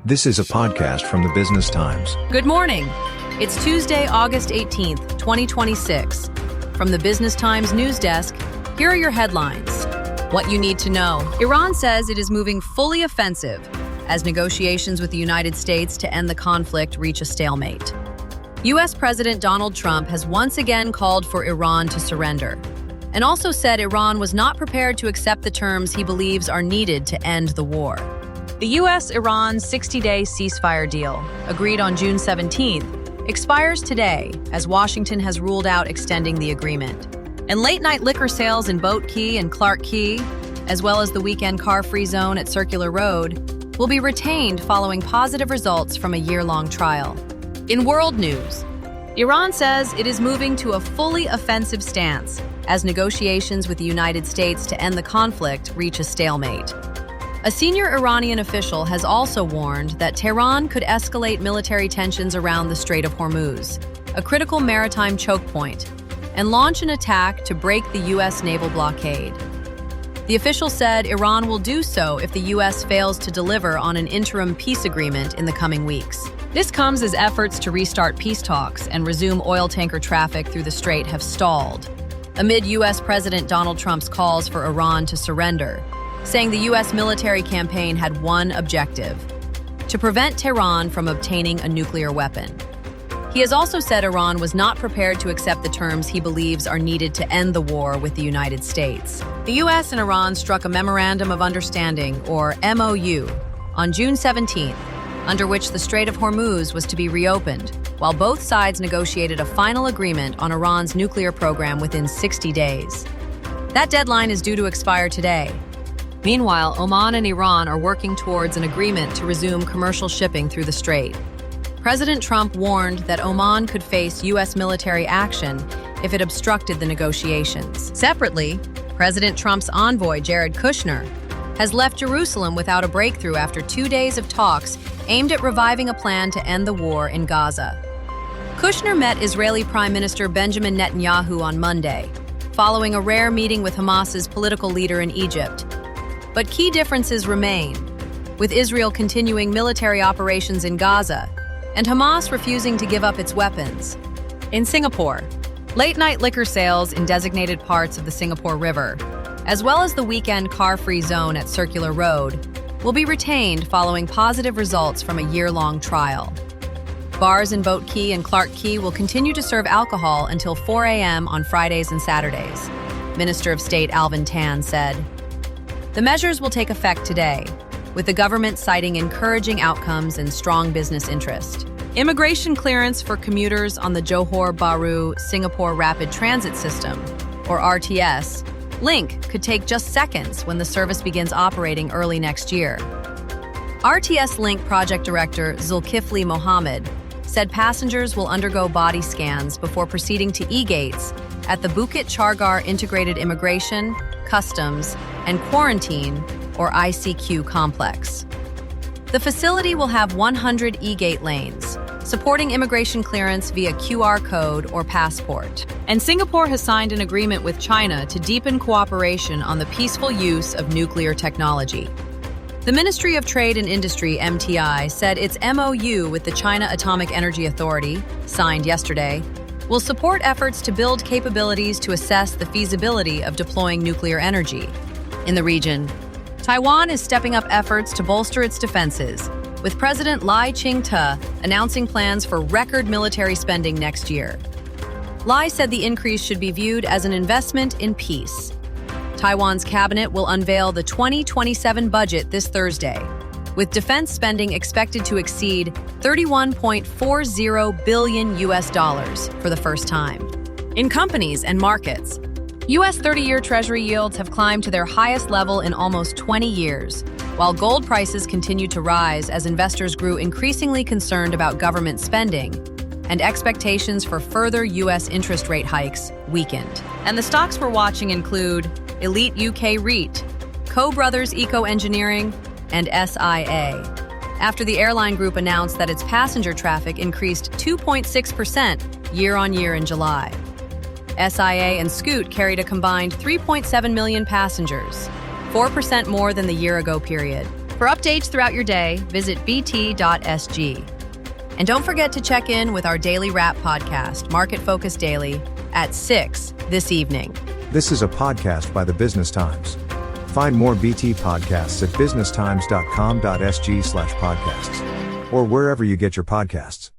This is a podcast from the Business Times. Good morning. It's Tuesday, August 18th, 2026. From the Business Times news desk, here are your headlines. What you need to know. Iran says it is moving fully offensive as negotiations with the United States to end the conflict reach a stalemate. U.S. President Donald Trump has once again called for Iran to surrender, and also said Iran was not prepared to accept the terms he believes are needed to end the war. The U.S.-Iran 60-day ceasefire deal, agreed on June 17th, expires today as Washington has ruled out extending the agreement. And late-night liquor sales in Boat Quay and Clarke, as well as the weekend car-free zone at Circular Road, will be retained following positive results from a year-long trial. In world news, Iran says it is moving to a fully offensive stance as negotiations with the United States to end the conflict reach a stalemate. A senior Iranian official has also warned that Tehran could escalate military tensions around the Strait of Hormuz, a critical maritime choke point, and launch an attack to break the U.S. naval blockade. The official said Iran will do so if the U.S. fails to deliver on an interim peace agreement in the coming weeks. This comes as efforts to restart peace talks and resume oil tanker traffic through the strait have stalled, amid U.S. President Donald Trump's calls for Iran to surrender, saying the U.S. military campaign had one objective: to prevent Tehran from obtaining a nuclear weapon. He has also said Iran was not prepared to accept the terms he believes are needed to end the war with the United States. The U.S. and Iran struck a Memorandum of Understanding, or MOU, on June 17th, under which the Strait of Hormuz was to be reopened, while both sides negotiated a final agreement on Iran's nuclear program within 60 days. That deadline is due to expire today. Meanwhile, Oman and Iran are working towards an agreement to resume commercial shipping through the strait. President Trump warned that Oman could face U.S. military action if it obstructed the negotiations. Separately, President Trump's envoy, Jared Kushner, has left Jerusalem without a breakthrough after 2 days of talks aimed at reviving a plan to end the war in Gaza. Kushner met Israeli Prime Minister Benjamin Netanyahu on Monday, following a rare meeting with Hamas's political leader in Egypt. But key differences remain, with Israel continuing military operations in Gaza and Hamas refusing to give up its weapons. In Singapore, late-night liquor sales in designated parts of the Singapore River, as well as the weekend car-free zone at Circular Road, will be retained following positive results from a year-long trial. Bars in Boat Quay and Clarke will continue to serve alcohol until 4 a.m. on Fridays and Saturdays, Minister of State Alvin Tan said. The measures will take effect today, with the government citing encouraging outcomes and strong business interest. Immigration clearance for commuters on the Johor Bahru Singapore Rapid Transit System, or RTS, link could take just seconds when the service begins operating early next year. RTS Link Project Director Zulkifli Mohammed said passengers will undergo body scans before proceeding to e-gates at the Bukit Chargar Integrated Immigration, Customs, and Quarantine, or ICQ complex. The facility will have 100 e-gate lanes, supporting immigration clearance via QR code or passport. And Singapore has signed an agreement with China to deepen cooperation on the peaceful use of nuclear technology. The Ministry of Trade and Industry, MTI, said its MOU with the China Atomic Energy Authority, signed yesterday, will support efforts to build capabilities to assess the feasibility of deploying nuclear energy. In the region, Taiwan is stepping up efforts to bolster its defenses, with President Lai Ching-te announcing plans for record military spending next year. Lai said the increase should be viewed as an investment in peace. Taiwan's cabinet will unveil the 2027 budget this Thursday, with defense spending expected to exceed $31.40 billion for the first time. In companies and markets, U.S. 30-year Treasury yields have climbed to their highest level in almost 20 years, while gold prices continue to rise as investors grew increasingly concerned about government spending and expectations for further U.S. interest rate hikes weakened. And the stocks we're watching include Elite UK REIT, Koch Brothers Eco Engineering, and SIA, after the airline group announced that its passenger traffic increased 2.6% year-on-year in July. SIA and Scoot carried a combined 3.7 million passengers, 4% more than the year-ago period. For updates throughout your day, visit bt.sg. And don't forget to check in with our daily wrap podcast, Market Focus Daily, at 6 this evening. This is a podcast by the Business Times. Find more BT podcasts at businesstimes.com.sg/podcasts or wherever you get your podcasts.